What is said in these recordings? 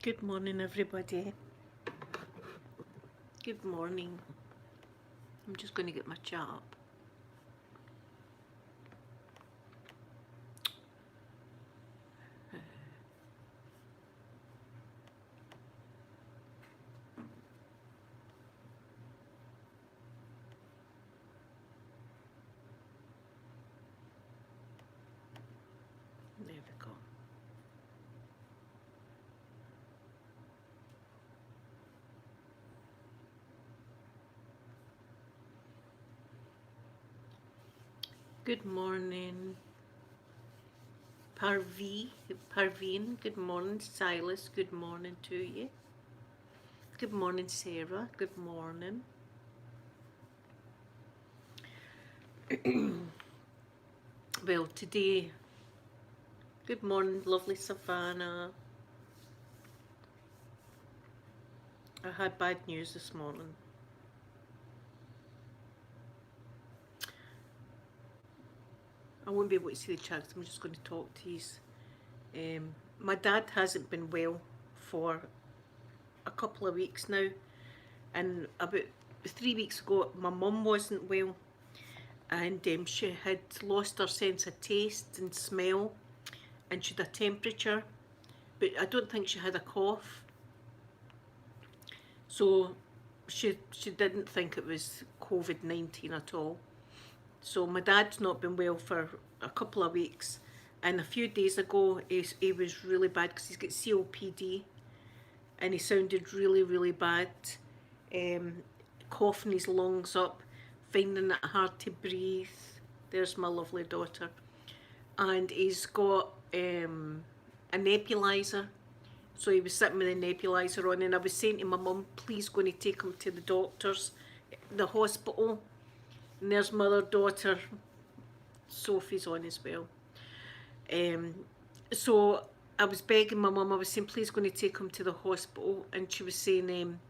Good morning, everybody. Good morning. I'm just going to get my chat up. There we go. Good morning, Parveen. Good morning, Silas. Good morning to you. Good morning, Sarah. Good morning. Well, today, good morning, lovely Savannah. I had bad news this morning. I won't be able to see the chat, I'm just going to talk to you. My dad hasn't been well for a couple of weeks now, and about 3 weeks ago my mum wasn't well, and she had lost her sense of taste and smell, and she had a temperature, but I don't think she had a cough, so she didn't think it was COVID-19 at all. So my dad's not been well for a couple of weeks, and a few days ago he was really bad because he's got COPD, and he sounded really bad, coughing his lungs up, finding it hard to breathe. There's my lovely daughter. And he's got a nebulizer, so he was sitting with a nebulizer on, and I was saying to my mum, please go and take him to the doctors, the hospital. And there's mother, daughter, Sophie's on as well. So I was begging my mum, I was saying, please go and take him to the hospital, and she was saying,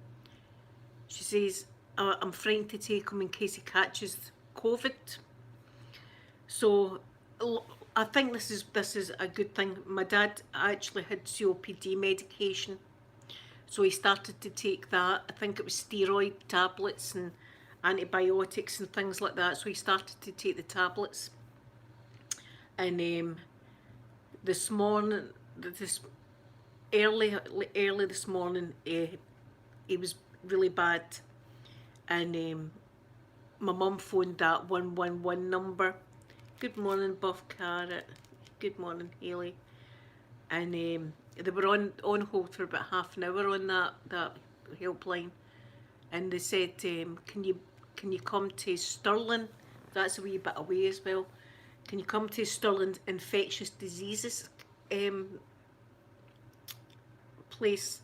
she says, I'm frightened to take him in case he catches COVID. So I think this is a good thing. My dad actually had COPD medication, so he started to take that. I think it was steroid tablets and antibiotics and things like that, so he started to take the tablets. And this morning, early this morning, he was really bad, and my mum phoned that 111 number. Good morning, Buff Carrot. Good morning, Haley. And they were on hold for about half an hour on that helpline, and they said, can you come to Stirling? That's a wee bit away as well. Can you come to Stirling infectious diseases place?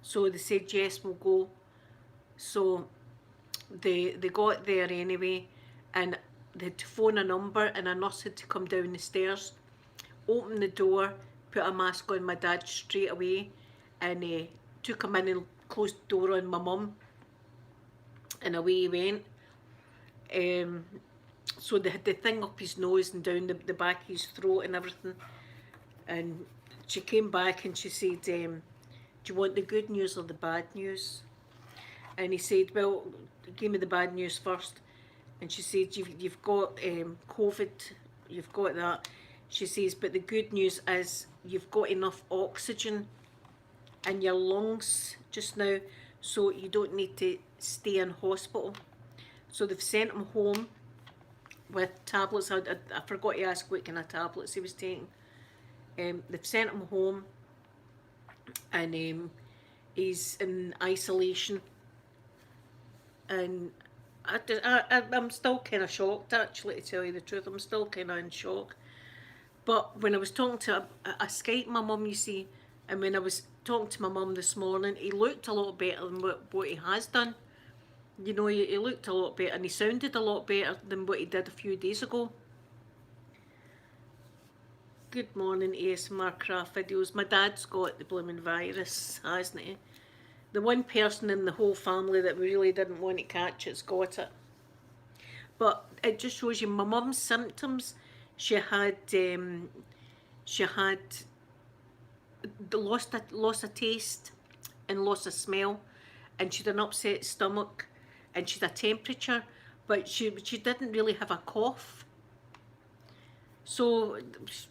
So they said yes, we'll go. So they got there anyway, and they had to phone a number, and a nurse had to come down the stairs, open the door, put a mask on my dad straight away, and took him in and closed the door on my mum, and away he went. So they had the thing up his nose and down the back of his throat and everything, and she came back and she said, do you want the good news or the bad news? And he said, well, give me the bad news first. And she said, you've got COVID, you've got that. She says, but the good news is you've got enough oxygen in your lungs just now, so you don't need to stay in hospital. So they've sent him home with tablets. I forgot to ask what kind of tablets he was taking. They've sent him home, and he's in isolation. And I'm still kind of shocked, actually, to tell you the truth. I'm still kind of in shock. But when I was talking to I Skyped my mum, you see, and when I was talking to my mum this morning, he looked a lot better than what he has done. You know, he looked a lot better, and he sounded a lot better than what he did a few days ago. Good morning, ASMR Craft Videos. My dad's got the blooming virus, hasn't he? The one person in the whole family that we really didn't want to catch it's got it. But it just shows you my mum's symptoms. She had lost a taste and lost a smell, and she'd an upset stomach, and she'd a temperature, but she didn't really have a cough. So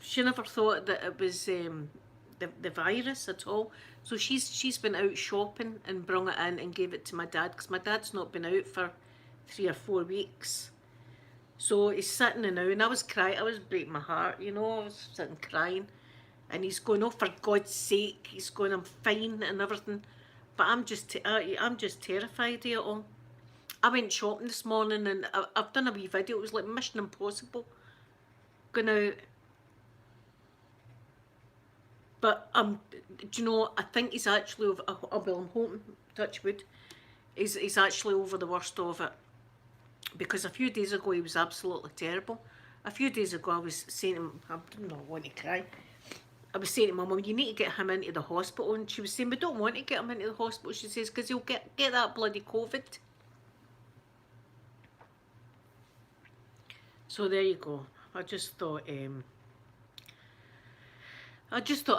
she never thought that it was the virus at all. So she's been out shopping and brung it in and gave it to my dad, because my dad's not been out for 3 or 4 weeks. So he's sitting in now, and I was crying. I was breaking my heart, you know. I was sitting crying, and he's going, "Oh, for God's sake!" He's going, "I'm fine and everything," but I'm just terrified of it all. I went shopping this morning, and I've done a wee video. It was like Mission Impossible going out. But do you know? I think he's actually over. Well, I'm hoping, touch wood, he's actually over the worst of it. Because a few days ago he was absolutely terrible. A few days ago I was saying to him, I did not want to cry. I was saying to my mum, "You need to get him into the hospital," and she was saying, "We don't want to get him into the hospital." She says, "Because he'll get that bloody COVID." So there you go. I just thought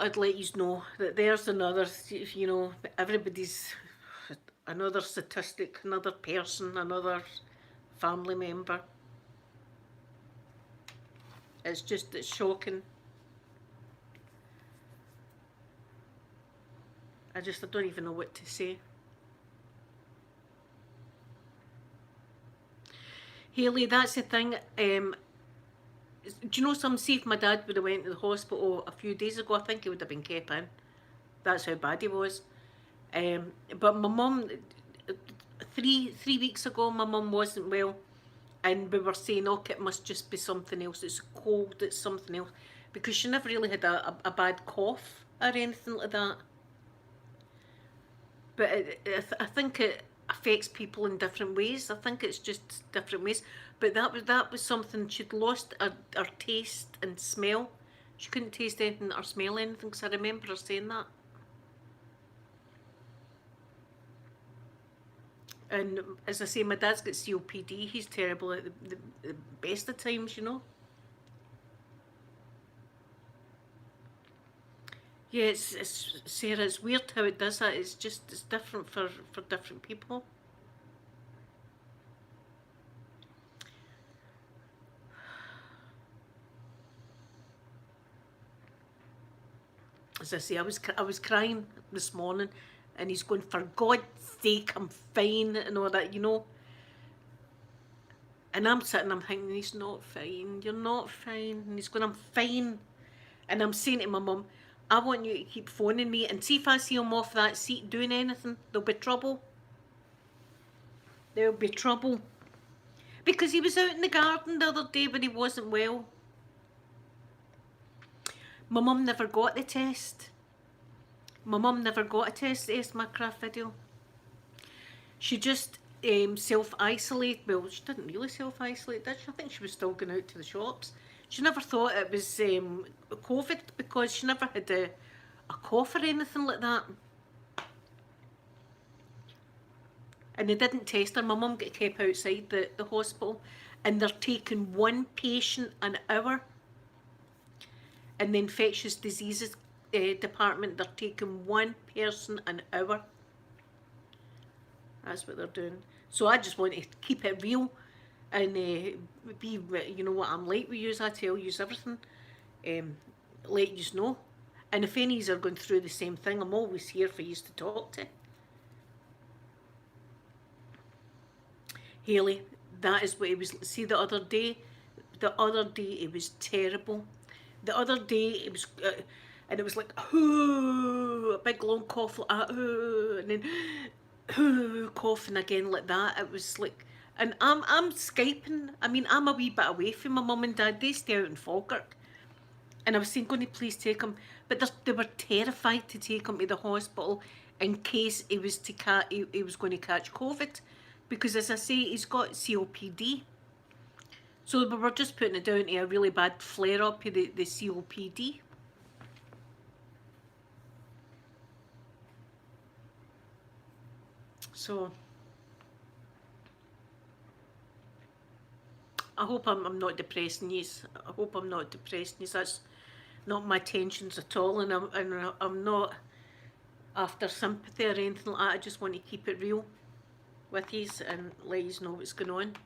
I'd let you know that there's another, you know, everybody's another statistic, another person, another family member. It's shocking. I don't even know what to say. Hayley, that's the thing. Do you know some? See, if my dad would have went to the hospital a few days ago, I think he would have been kept in. That's how bad he was. But my mum, 3 weeks ago, my mum wasn't well, and we were saying, "Oh, it must just be something else. It's cold. It's something else," because she never really had a bad cough or anything like that. But I think it affects people in different ways. I think it's just different ways. But that was something. She'd lost her taste and smell. She couldn't taste anything or smell anything, because I remember her saying that. And as I say, my dad's got COPD. He's terrible at the best of times, you know. Yeah, it's Sarah. It's weird how it does that. It's different for different people. As I say, I was crying this morning, and he's going, "For God's sake, I'm fine," and all that, you know. And I'm sitting, I'm thinking, "He's not fine. You're not fine." And he's going, "I'm fine." And I'm saying to my mum, "I want you to keep phoning me, and see if I see him off that seat doing anything, there'll be trouble. There'll be trouble." Because he was out in the garden the other day when he wasn't well. My mum never got the test. My mum never got a test, the my craft video. She just self-isolated. Well, she didn't really self-isolate, did she? I think she was still going out to the shops. She never thought it was COVID, because she never had a cough or anything like that. And they didn't test her. My mum got kept outside the hospital, and they're taking one patient an hour. In the infectious diseases department, they're taking one person an hour. That's what they're doing. So I just want to keep it real, and be, you know what I'm like with yous. I tell yous everything. Let yous know. And if any are going through the same thing, I'm always here for yous to talk to. Hayley, that is what it was. See, the other day it was terrible. The other day it was, and it was like, a big long cough, like and then coughing again like that. It was like, and I'm Skyping. I mean, I'm a wee bit away from my mum and dad. They stay out in Falkirk, and I was saying, "Going to please take him," but they were terrified to take him to the hospital in case he was he was going to catch COVID, because as I say, he's got COPD. So we were just putting it down to a really bad flare-up of the COPD. So I hope I'm not depressing you. I hope I'm not depressing you. not my intentions at all, and I'm not after sympathy or anything like that. I just want to keep it real with yous and let yous know what's going on.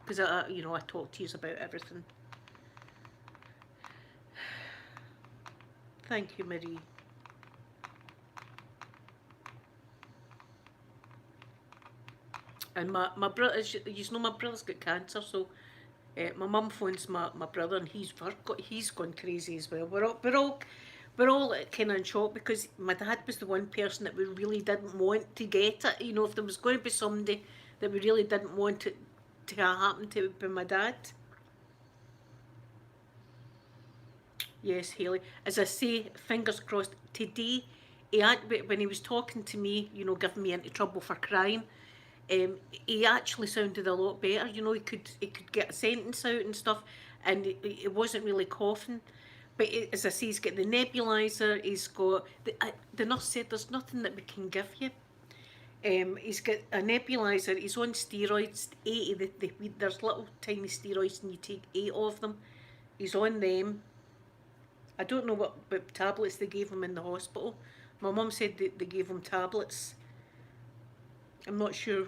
Because I talk to yous about everything. Thank you, Marie. And my brother, you know, my brother's got cancer, so my mum phones my brother, and he's gone crazy as well. We're all kind of in shock because my dad was the one person that we really didn't want to get it. You know, if there was going to be somebody that we really didn't want it to happen to, it would be my dad. Yes, Haley. As I say, fingers crossed. Today, when he was talking to me, you know, giving me into trouble for crying, he actually sounded a lot better. You know, he could get a sentence out and stuff, and it wasn't really coughing. But as I say, he's got the nebulizer. He's got the nurse said there's nothing that we can give you. He's got a nebulizer. He's on steroids. 80. There's little tiny steroids, and you take 8 of them. He's on them. I don't know what tablets they gave him in the hospital. My mum said they gave him tablets. I'm not sure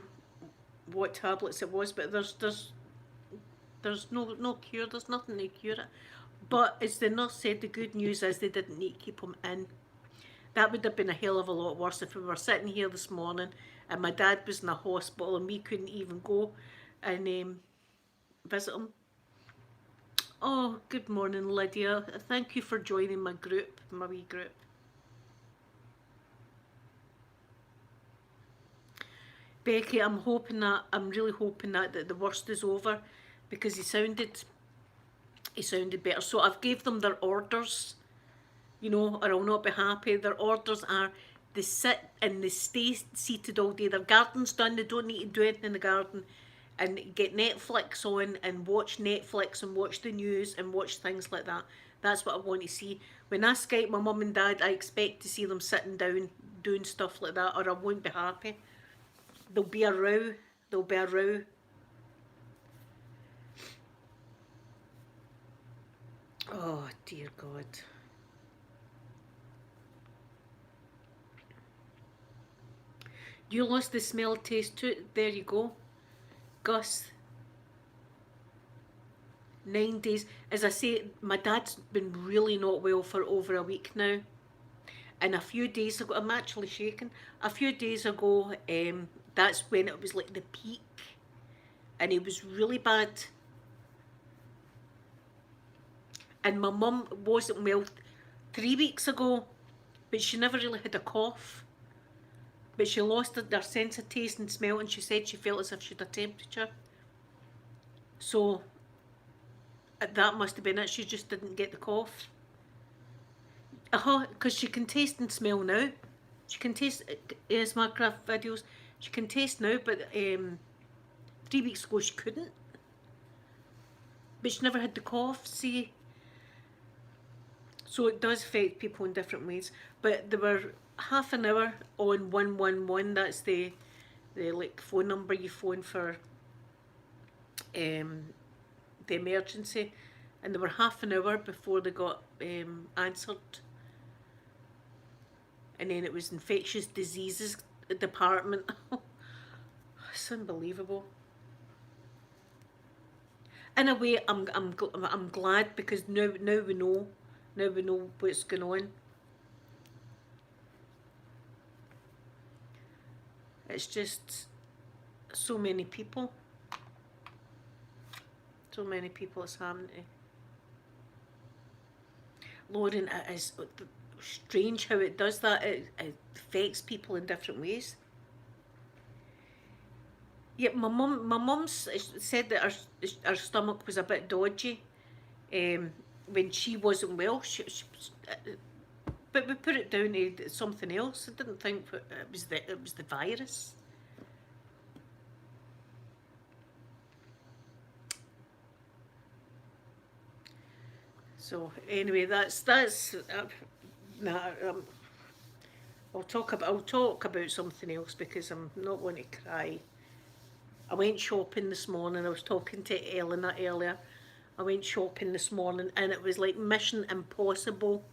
what tablets it was, but there's no cure. There's nothing to cure it. But as the nurse said, the good news is they didn't need to keep him in. That would have been a hell of a lot worse if we were sitting here this morning and my dad was in a hospital and we couldn't even go and visit him. Oh, good morning, Lydia. Thank you for joining my group, my wee group. Becky, I'm really hoping that the worst is over, because he sounded better. So I've gave them their orders, you know, or I'll not be happy. Their orders are they sit and they stay seated all day. Their garden's done, they don't need to do anything in the garden, and get Netflix on and watch Netflix and watch the news and watch things like that. That's what I want to see. When I Skype my mum and dad, I expect to see them sitting down doing stuff like that, or I won't be happy. There'll be a row. There'll be a row. Oh, dear God. You lost the smell taste too. There you go. Gus. 9 days. As I say, my dad's been really not well for over a week now. And a few days ago, I'm actually shaking. A few days ago, that's when it was like the peak. And it was really bad. And my mum wasn't well 3 weeks ago, but she never really had a cough. But she lost her sense of taste and smell, and she said she felt as if she had a temperature. So that must have been it. She just didn't get the cough. Because she can taste and smell now. She can taste, Smartcraft videos, she can taste now, but 3 weeks ago she couldn't. But she never had the cough, see. So it does affect people in different ways. But there were half an hour on 111, that's the like phone number you phone for the emergency, and they were half an hour before they got answered. And then it was infectious diseases department. It's unbelievable. In a way, I'm glad, because now we know what's going on. It's just so many people. So many people it's happening to. Lauren, it is strange how it does that. It affects people in different ways. Yeah, my mum said that her stomach was a bit dodgy when she wasn't well. But we put it down to something else. I didn't think it was the virus. So anyway, that's nah. I'll talk about something else, because I'm not going to cry. I went shopping this morning. I was talking to Eleanor earlier, I went shopping this morning and it was like Mission Impossible.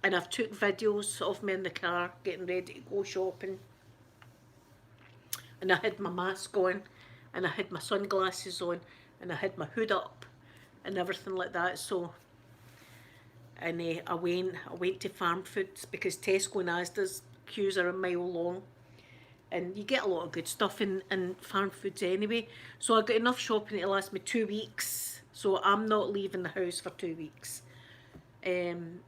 And I've took videos of me in the car getting ready to go shopping. And I had my mask on, and I had my sunglasses on, and I had my hood up and everything like that. So, and I went to Farm Foods because Tesco and Asda's queues are a mile long. And you get a lot of good stuff in Farm Foods anyway. So I got enough shopping to last me 2 weeks. So I'm not leaving the house for 2 weeks. And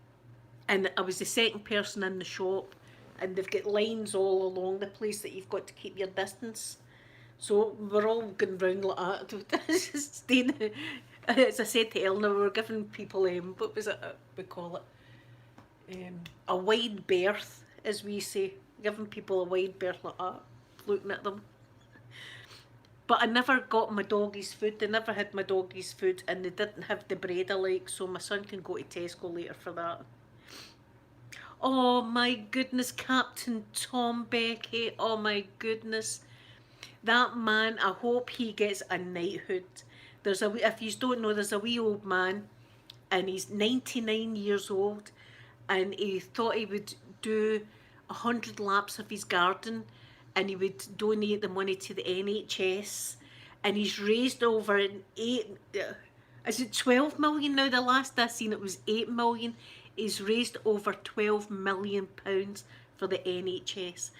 I was the second person in the shop, and they've got lines all along the place that you've got to keep your distance. So we're all going round like that. As I said to Eleanor, we were giving people, what was it we call it? A wide berth, as we say. Giving people a wide berth like that, looking at them. But I never got my doggies food. They never had my doggies food, and they didn't have the bread I like, so my son can go to Tesco later for that. Oh my goodness, Captain Tom Becky. Oh my goodness. That man, I hope he gets a knighthood. If you don't know, there's a wee old man, and he's 99 years old, and he thought he would do 100 laps of his garden, and he would donate the money to the NHS, and he's raised over is it 12 million now? The last I seen it was 8 million. He's raised over £12 million for the NHS.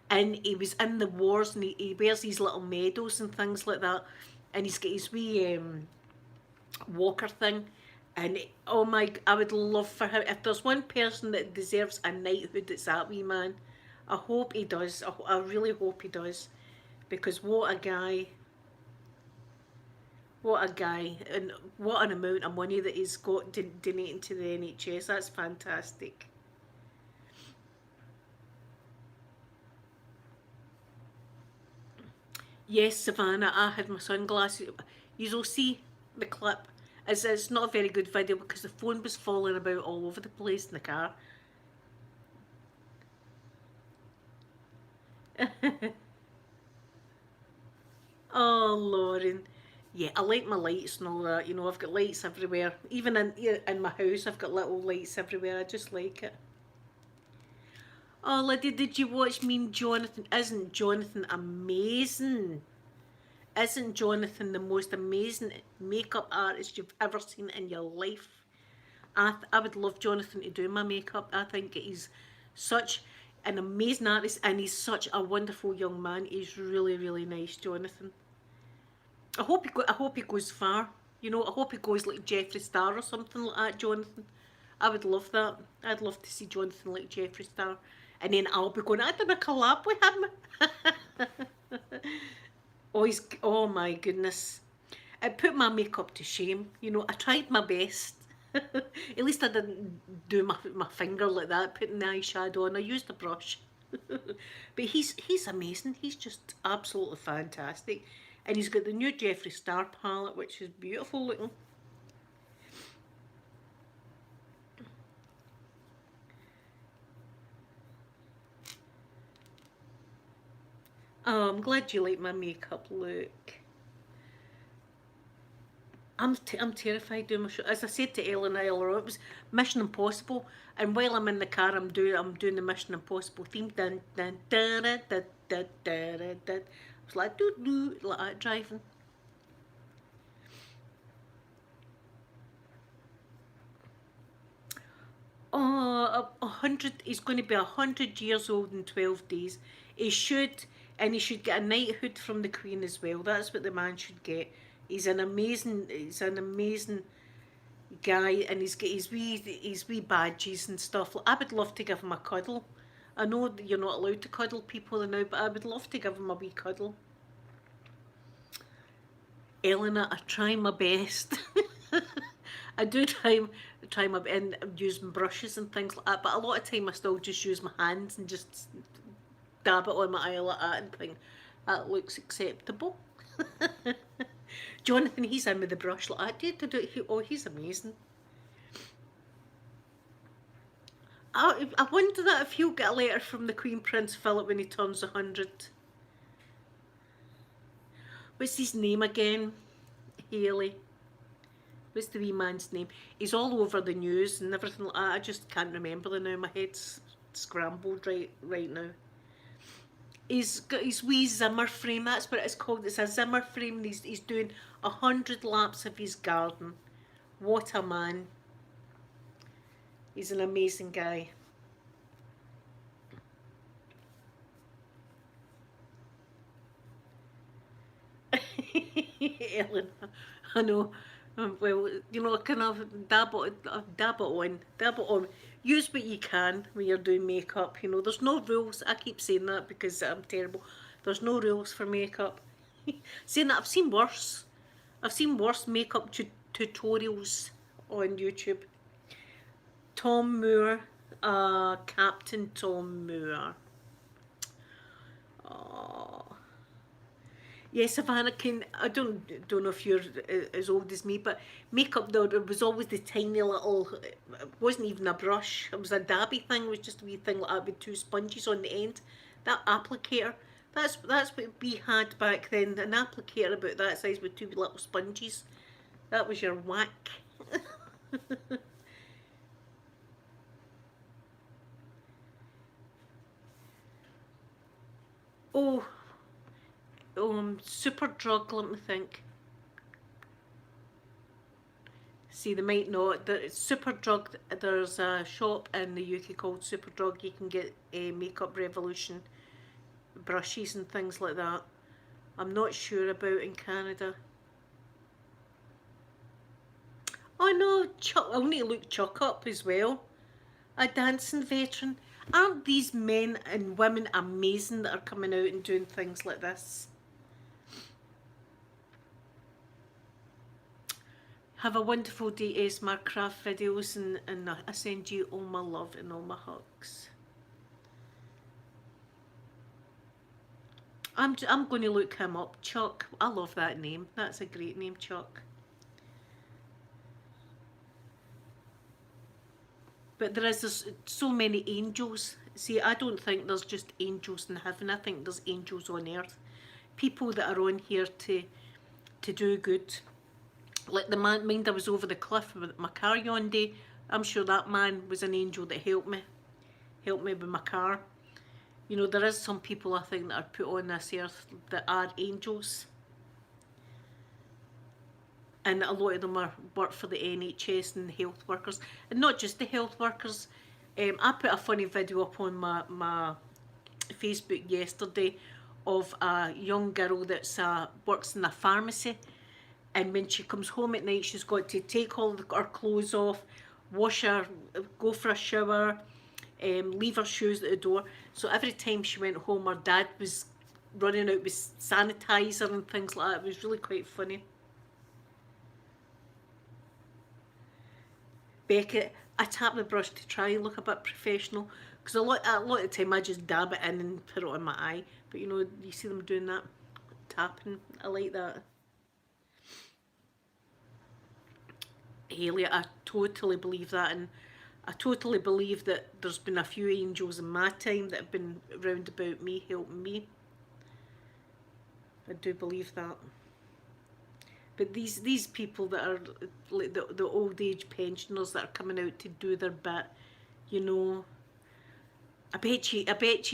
And he was in the wars, and he wears these little medals and things like that. And he's got his wee walker thing. And oh my, I would love for him. If there's one person that deserves a knighthood, it's that wee man. I hope he does. I really hope he does. Because what a guy. What a guy, and what an amount of money that he's got donating to the NHS. That's fantastic. Yes, Savannah, I had my sunglasses. You'll see the clip. It's not a very good video because the phone was falling about all over the place in the car. Oh, Lauren. Yeah, I like my lights and all that. You know, I've got lights everywhere. Even in my house, I've got little lights everywhere. I just like it. Oh, Lydia, did you watch me and Jonathan? Isn't Jonathan amazing? Isn't Jonathan the most amazing makeup artist you've ever seen in your life? I would love Jonathan to do my makeup. I think he's such an amazing artist, and he's such a wonderful young man. He's really, really nice, Jonathan. I hope he goes far. You know, I hope he goes like Jeffree Star or something like that, Jonathan. I would love that. I'd love to see Jonathan like Jeffree Star. And then I'll be going, I did a collab with him. Oh my goodness. It put my makeup to shame. You know, I tried my best. At least I didn't do my finger like that, putting the eyeshadow on. I used a brush. But he's amazing. He's just absolutely fantastic. And he's got the new Jeffree Star palette, which is beautiful looking. Oh, I'm glad you like my makeup look. I'm terrified doing my show. As I said to Ellen earlier, it was Mission Impossible, and while I'm in the car, I'm doing the Mission Impossible theme. Dun dun dun dun dun dun dun dun. I was like doo doo like that driving. Oh, 100. He's going to be 100 years old in 12 days. He should, and he should get a knighthood from the Queen as well. That's what the man should get. He's an amazing guy, and he's got his wee badges and stuff. I would love to give him a cuddle. I know that you're not allowed to cuddle people now, but I would love to give him a wee cuddle. Eleanor, I try my best. I do try my and using brushes and things like that, but a lot of time I still just use my hands and just dab it on my eye like that and think that looks acceptable. Jonathan, he's in with the brush like that. Oh, he's amazing. I wonder that if he'll get a letter from the Queen Prince Philip when he turns 100. What's his name again? Haley. What's the wee man's name? He's all over the news and everything like that. I just can't remember the now. My head's scrambled right now. He's got his wee Zimmer frame. That's what it's called. It's a Zimmer frame. And he's doing 100 laps of his garden. What a man! He's an amazing guy. Ellen, I know. Well, you know, kind of dab it on. Use what you can when you're doing makeup. You know, there's no rules. I keep saying that because I'm terrible. There's no rules for makeup. Saying that, I've seen worse. I've seen worse makeup tutorials on YouTube. Tom Moore, Captain Tom Moore. Oh. Yes, Savannah, I don't know if you're as old as me, but makeup though, it was always the tiny little, it wasn't even a brush, it was a dabby thing, it was just a wee thing like that with two sponges on the end. That applicator, that's what we had back then, an applicator about that size with two little sponges. That was your whack. Oh, Superdrug, let me think. See, they might not. Superdrug, there's a shop in the UK called Superdrug. You can get a Makeup Revolution brushes and things like that. I'm not sure about in Canada. Oh no, Chuck, I'll need to look Chuck up as well. A dancing veteran. Aren't these men and women amazing that are coming out and doing things like this? Have a wonderful day, ASMR Craft videos, and I send you all my love and all my hugs. I'm going to look him up. Chuck, I love that name. That's a great name, Chuck. But there's so many angels. See, I don't think there's just angels in heaven. I think there's angels on earth. People that are on here to do good. Like the man, mind I was over the cliff with my car yon day. I'm sure that man was an angel that helped me with my car. You know, there is some people I think that are put on this earth that are angels. And a lot of them are work for the NHS and the health workers. And not just the health workers. I put a funny video up on my Facebook yesterday of a young girl that's works in a pharmacy, and when she comes home at night she's got to take all her clothes off, wash her, go for a shower, leave her shoes at the door. So every time she went home her dad was running out with sanitizer and things like that. It was really quite funny. Beckett, I tap the brush to try and look a bit professional, because a lot of the time I just dab it in and put it on my eye, but you know, you see them doing that, tapping, I like that. Haley, I totally believe that, and I totally believe that there's been a few angels in my time that have been round about me, helping me. I do believe that. But these people that are like the old age pensioners that are coming out to do their bit, you know, I bet you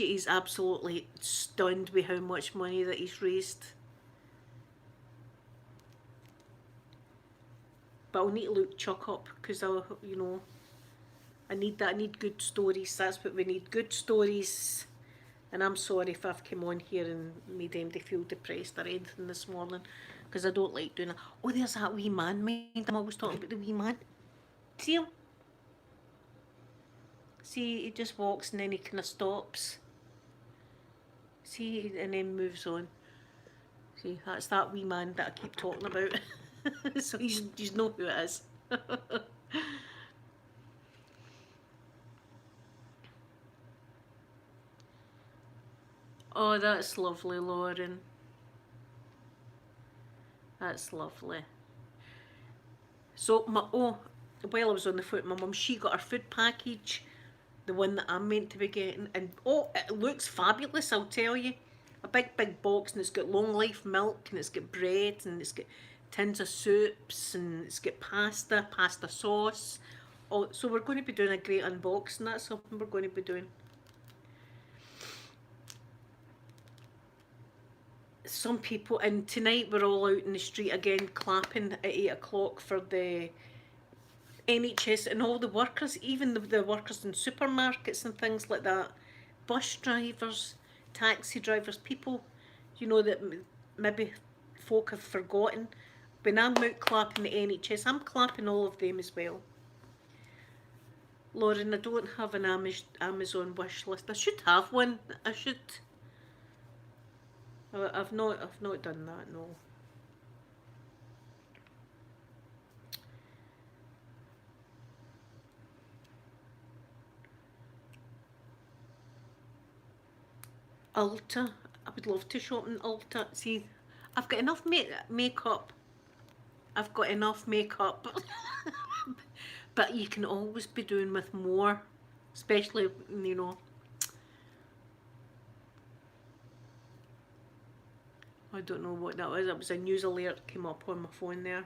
he's absolutely stunned with how much money that he's raised. But I'll need to look Chuck up, because you know, I need that. I need good stories. That's what we need. Good stories. And I'm sorry if I've come on here and made anybody feel depressed or anything this morning, because I don't like doing that. Oh, there's that wee man, mind. I'm always talking about the wee man. See him? See, he just walks and then he kind of stops. See, and then moves on. See, that's that wee man that I keep talking about. So you know who it is. Oh, that's lovely, Lauren. That's lovely. So, while I was on the phone, my mum, she got her food package, the one that I'm meant to be getting, and oh, it looks fabulous, I'll tell you. A big box, and it's got long life milk, and it's got bread, and it's got tins of soups, and it's got pasta, pasta sauce. Oh, so we're going to be doing a great unboxing. That's something we're going to be doing. Some people, and tonight we're all out in the street again clapping at 8 o'clock for the NHS and all the workers, even the workers in supermarkets and things like that, bus drivers, taxi drivers, people, you know, that maybe folk have forgotten. When I'm out clapping the NHS, I'm clapping all of them as well. Lauren, I don't have an Amazon wish list. I should have one. I should. I've not done that, no. Ulta. I would love to shop in Ulta. See, I've got enough makeup. I've got enough makeup. But you can always be doing with more. Especially, you know. I don't know what that was. It was a news alert came up on my phone there.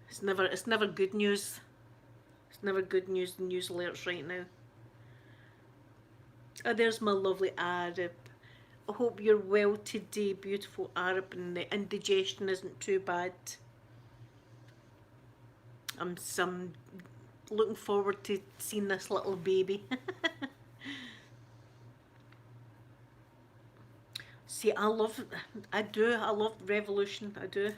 It's never good news. It's never good news, the news alerts right now. Oh, there's my lovely Arab. I hope you're well today, beautiful Arab, and the indigestion isn't too bad. I'm looking forward to seeing this little baby. See, I love Revolution, I do.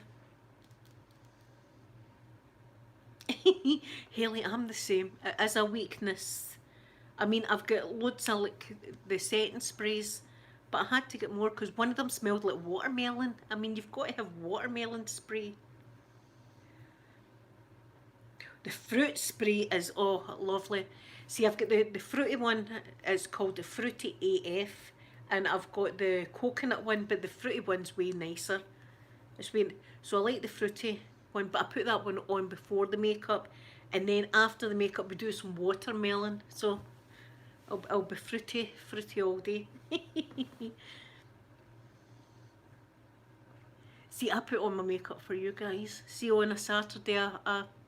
Haley, I'm the same. It is a weakness. I mean, I've got loads of like the setting sprays, but I had to get more because one of them smelled like watermelon. I mean, you've got to have watermelon spray. The fruit spray is, oh, lovely. See, I've got the fruity one, is called the Fruity AF, and I've got the coconut one, but the fruity one's way nicer. So I like the fruity one, but I put that one on before the makeup, and then after the makeup we do some watermelon. So I'll be fruity all day. See, I put on my makeup for you guys. See, on a Saturday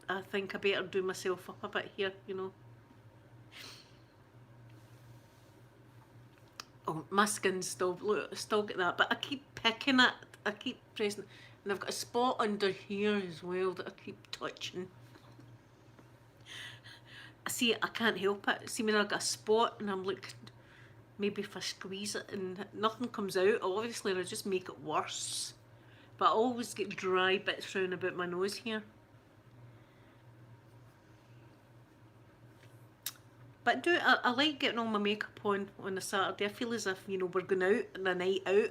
I think I better do myself up a bit here, you know. Oh, my skin's still got that, but I keep picking it. I keep pressing, and I've got a spot under here as well that I keep touching. See, I can't help it. See, when I got a spot and I'm like, maybe if I squeeze it and nothing comes out, obviously I just make it worse. But I always get dry bits round about my nose here. But I like getting all my makeup on a Saturday. I feel as if, you know, we're going out on a night out.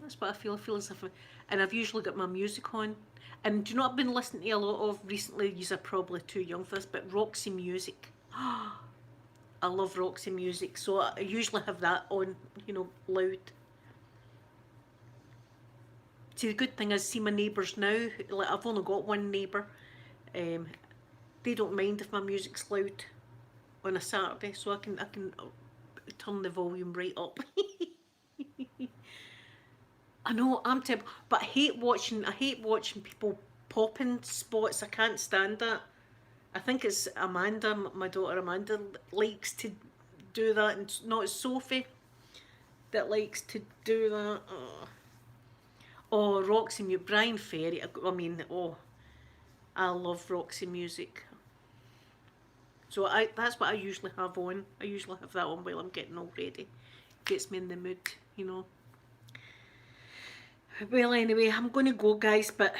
That's what I feel. I feel as if, and I've usually got my music on. And do you know what I've been listening to a lot of recently? You're probably too young for this, but Roxy Music. I love Roxy Music, so I usually have that on, you know, loud. See, the good thing is, see my neighbours now, like I've only got one neighbour, they don't mind if my music's loud on a Saturday, so I can turn the volume right up. I know, I'm terrible, but I hate watching people popping spots. I can't stand that. I think it's Amanda, my daughter Amanda, likes to do that, and not Sophie that likes to do that. Oh, Roxy Music, Brian Ferry. I mean, oh, I love Roxy Music. So that's what I usually have on. I usually have that on while I'm getting all ready. Gets me in the mood, you know. Well, anyway, I'm going to go, guys, but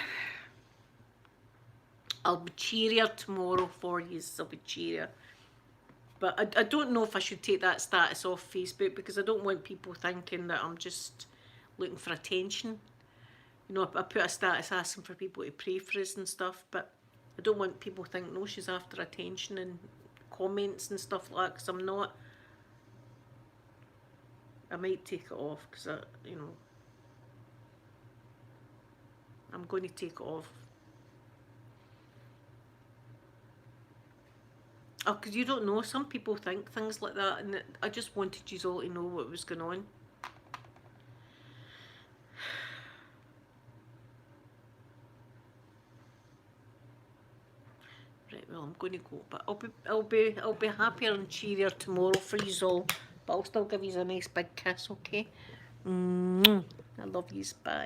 I'll be cheerier tomorrow for you. I'll be cheerier. But I don't know if I should take that status off Facebook, because I don't want people thinking that I'm just looking for attention. You know, I put a status asking for people to pray for us and stuff, but I don't want people to think, no, she's after attention and comments and stuff like that, because I'm not. I might take it off, because you know, I'm going to take it off. Oh, because you don't know, some people think things like that, and I just wanted you all to know what was going on. Well, I'm going to go, but I'll be happier and cheerier tomorrow for you all. But I'll still give you a nice big kiss, okay? I love yous. Bye.